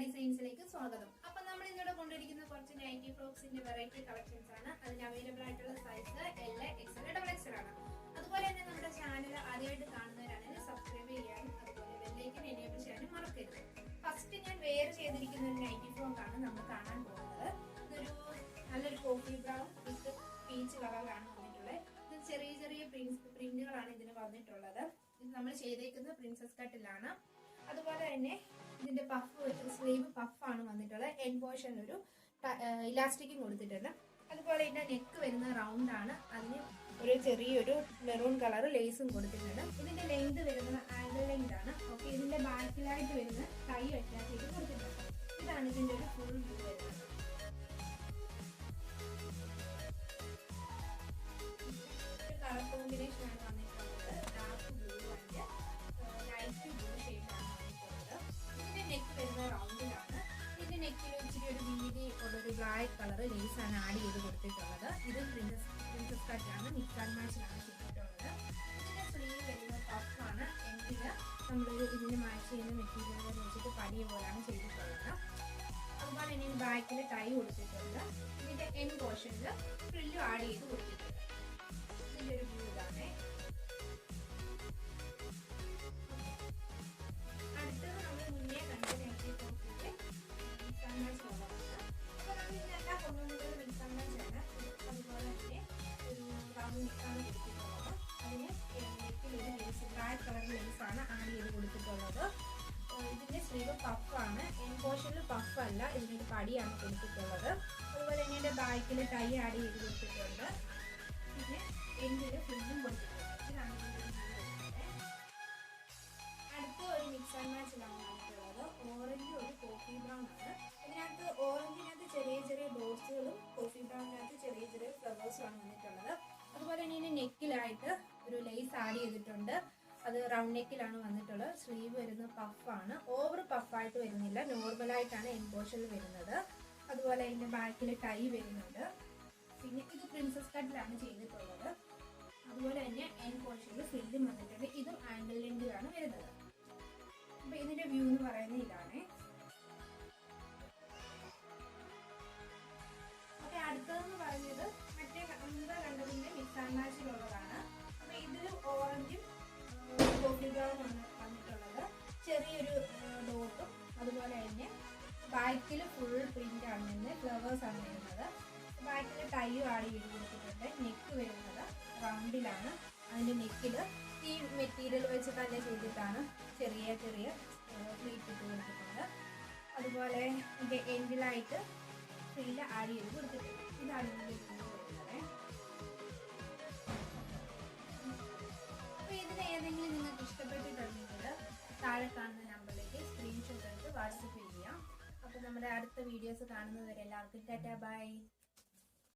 ഡിസൈൻസിലേക്ക് സ്വാഗതം. അപ്പൊ നമ്മൾ ഇന്നിവിടെ കൊണ്ടിരിക്കുന്ന കുറച്ച് നൈറ്റി ഫ്രോക്സിന്റെ വെറൈറ്റി കളക്ഷൻസ് ആണ്. അതിന് അവൈലബിൾ ആയിട്ടുള്ള സൈസ് L, XL, XXL ആണ്. അതുപോലെ തന്നെ നമ്മുടെ ചാനൽ ആദ്യമായിട്ട് കാണുന്നവരാണെങ്കിൽ സബ്സ്ക്രൈബ് ചെയ്യാനും അതുപോലെ ബെല്ലൈക്കൻ എനേബിൾ ചെയ്യാനും മറക്കരുത്. ഫസ്റ്റ് ഞാൻ വെയർ ചെയ്തിരിക്കുന്ന ഒരു നൈറ്റി ഫ്രോക്ക് ആണ് നമ്മൾ കാണാൻ പോകുന്നത്. ഇതൊരു നല്ലൊരു കോഫി ബ്രൗൺ വിത്ത് പീച്ച് കളറിലാണ് വന്നിട്ടുള്ളത്. ഇത് ചെറിയ ചെറിയ പ്രിന്റുകളാണ് ഇതിന് വന്നിട്ടുള്ളത്. ഇത് നമ്മൾ ചെയ്തേക്കുന്നത് പ്രിൻസസ് കട്ടിലാണ്. അതുപോലെ തന്നെ ഇതിന്റെ പഫ് സ്ലീവ് പഫാണ് വന്നിട്ടുള്ളത്. എൻ പോർഷനിൽ ഒരു ഇലാസ്റ്റിക്കും കൊടുത്തിട്ടുണ്ട്. അതുപോലെ ഇതിന്റെ നെക്ക് വരുന്ന റൗണ്ട് ആണ്. അതിന് ഒരു ചെറിയൊരു മെറൂൺ കളർ ലേസും കൊടുത്തിട്ടുണ്ട്. ഇതിന്റെ ലെങ്ത് വരുന്നത് ആംഗിൾ ലെങ്ത് ആണ്. ഓക്കെ, ഇതിന്റെ ബാക്കിലായിട്ട് വരുന്ന ടൈ അറ്റാച്ച് ചെയ്ത് കൊടുത്തിട്ടുണ്ട്. ഇതാണ് ഇതിന്റെ ഒരു ഫുൾ വ്യൂ വരുന്നത്. കളർ കോമ്പിനേഷൻ ആണ് വന്നിട്ടുള്ളത്. Dark blue and light blue ഷെയ്ഡാണ് വന്നിട്ടുള്ളത്. ഇതിന്റെ നെക്ക് വരുന്ന റൗണ്ടിലാണ്. ഇതിന്റെ നെക്കിൽ ഇച്ചിരി ഒരു വീതി ഉള്ളൊരു ബ്ലാക്ക് കളർ ലേസ് ആണ് ആഡ് ചെയ്ത് കൊടുത്തിട്ടുള്ളത്. ഇത് പ്രിൻസസ് കട്ടാണ്, മിക്സ് ആൻഡ് മാച്ചിലാണ് ചെയ്തിട്ടുള്ളത്. ഇതിന്റെ സ്ലീവ് വരുന്ന പഫാണ്. എങ്കിൽ നമ്മളൊരു ഇതിന് മാച്ച് ചെയ്യുന്ന മെറ്റീരിയൽ വെച്ചിട്ട് പടിയ പോലാണ് ചെയ്തിട്ടുള്ളത്. അതുപോലെ തന്നെ ബാക്കിൽ ടൈ കൊടുത്തിട്ടുണ്ട്. ഇതിന്റെ എൻ പോർഷനിൽ ഫ്രില്ലും ആഡ് ചെയ്ത് കൊടുത്തിട്ടുണ്ട്. ഇതിന്റെ ഒരു വ്യൂ ഇതാണ്. അടുത്തത് നമ്മൾ മുന്നേ കണ്ട നൈറ്റി ഫ്രോക്കിന്റെ മിക്സ് ആൻഡ് മാച്ച് മോഡലാണ്. അപ്പോൾ നമ്മൾ ഇതിനെല്ലാം കൊണ്ടുവന്നത് മിക്സ് ആൻഡ് മാച്ച് ആണ്. അതുപോലെ തന്നെ ഒരു റൗണ്ട് നെക്കാണ് കൊടുത്തിട്ടുള്ളത്. അതിന് നെക്കിൽ ഒരു ലേസ് ബ്ലാക്ക് കളർ ലേസാണ് ആഡ് ചെയ്ത് കൊടുത്തിട്ടുള്ളത്. ഇതിന്റെ സ്ലീവ് പഫാണ്. എൻ പോർഷനിൽ പഫ് അല്ല, ഇതിനൊരു പടിയാണ് കൊടുത്തിട്ടുള്ളത്. അതുപോലെ തന്നെ ഇതിന്റെ ബാക്കിൽ ടൈ ആഡ് ചെയ്ത് കൊടുത്തിട്ടുണ്ട്. പിന്നെ എൻഡിൽ ഫില്ലും കൊടുത്തിട്ടുണ്ട്. ഇതാണ് അടുത്ത ഒരു മിക്സ് ആൻഡ് മാച്ചിലാണ് വന്നിട്ടുള്ളത്. ഓറഞ്ച് ഒരു കോഫി ബ്രൗൺ ആണ്. ഇതിനകത്ത് ഓറഞ്ചിനകത്ത് ചെറിയ ചെറിയ ഡോട്ട്സുകളും കോഫി ബ്രൗണിനകത്ത് ചെറിയ ചെറിയ ഫ്ലവേഴ്സുമാണ് വന്നിട്ടുള്ളത്. അതുപോലെ തന്നെ ഇതിന് നെക്കിലായിട്ട് ഒരു ലേസ് ആഡ് ചെയ്തിട്ടുണ്ട്. അത് റൗണ്ട് നെക്കിലാണ് വന്നിട്ടുള്ളത്. സ്ലീവ് വരുന്ന പഫാണ്. ഓവർ പഫായിട്ട് വരുന്നില്ല, നോർമലായിട്ടാണ് എൻ പോർഷനിൽ വരുന്നത്. അതുപോലെ അതിൻ്റെ ബാക്കിൽ ടൈ വരുന്നുണ്ട്. പിന്നെ ഇത് പ്രിൻസസ് കട്ടിലാണ് ചെയ്തിട്ടുള്ളത്. അതുപോലെ തന്നെ എൻ പോർഷനിൽ ഫ്രില്ലും വന്നിട്ടുണ്ട്. ഇതും ആംഗിൾ ലെങ്തിലാണ് വരുന്നത്. അപ്പൊ ഇതിന്റെ വ്യൂ എന്ന് പറയുന്നത് ഇതാണ്. ഓക്കെ, അടുത്തതെന്ന് പറയുന്നത് മറ്റേ കണ്ടതിന്റെ മിക്സ് ആൻഡ് മാച്ചിലുള്ളതാണ്. അപ്പൊ ഇതിലും ഓറഞ്ചും കോഫി ബ്രൗൺ വന്നിട്ടുള്ളത്. ചെറിയൊരു ഡോട്ടും അതുപോലെ തന്നെ ബാക്കിൽ ഫുൾ പ്രിന്റ് ആണ് വരുന്നത്. ഫ്ലവേഴ്സ് ആണ് വരുന്നത്. ബാക്കിൽ ടൈയും ആഡ് ചെയ്ത് കൊടുത്തിട്ടുണ്ട്. നെക്ക് വരുന്നത് റൗണ്ടിലാണ്. അതിൻ്റെ നെക്കിൽ ഈ മെറ്റീരിയൽ വെച്ച് തന്നെ ചെയ്തിട്ടാണ് ചെറിയ ചെറിയ പ്ലീറ്റ് ഇട്ട് കൊടുത്തിട്ടുണ്ട്. അതുപോലെ ഇതിൻ്റെ എൻഡിലായിട്ട് ഫ്രില്ല് ആഡ് ചെയ്ത് കൊടുത്തിട്ടുണ്ട്. ഇതാണ് ഇതിൻ്റെ വരുന്നത്. അപ്പോൾ ഇതിൽ ഏതെങ്കിലും നിങ്ങൾക്ക് ഇഷ്ടപ്പെട്ടിട്ടുണ്ടെങ്കിൽ താഴെ കാണുന്ന നമ്പറിലേക്ക് സ്ക്രീൻഷോട്ട് എടുത്ത് വാട്സപ്പ് ചെയ്യാം. അപ്പോൾ നമ്മുടെ അടുത്ത വീഡിയോസ് കാണുന്നതുവരെ എല്ലാവർക്കും ടാറ്റാ ബൈ.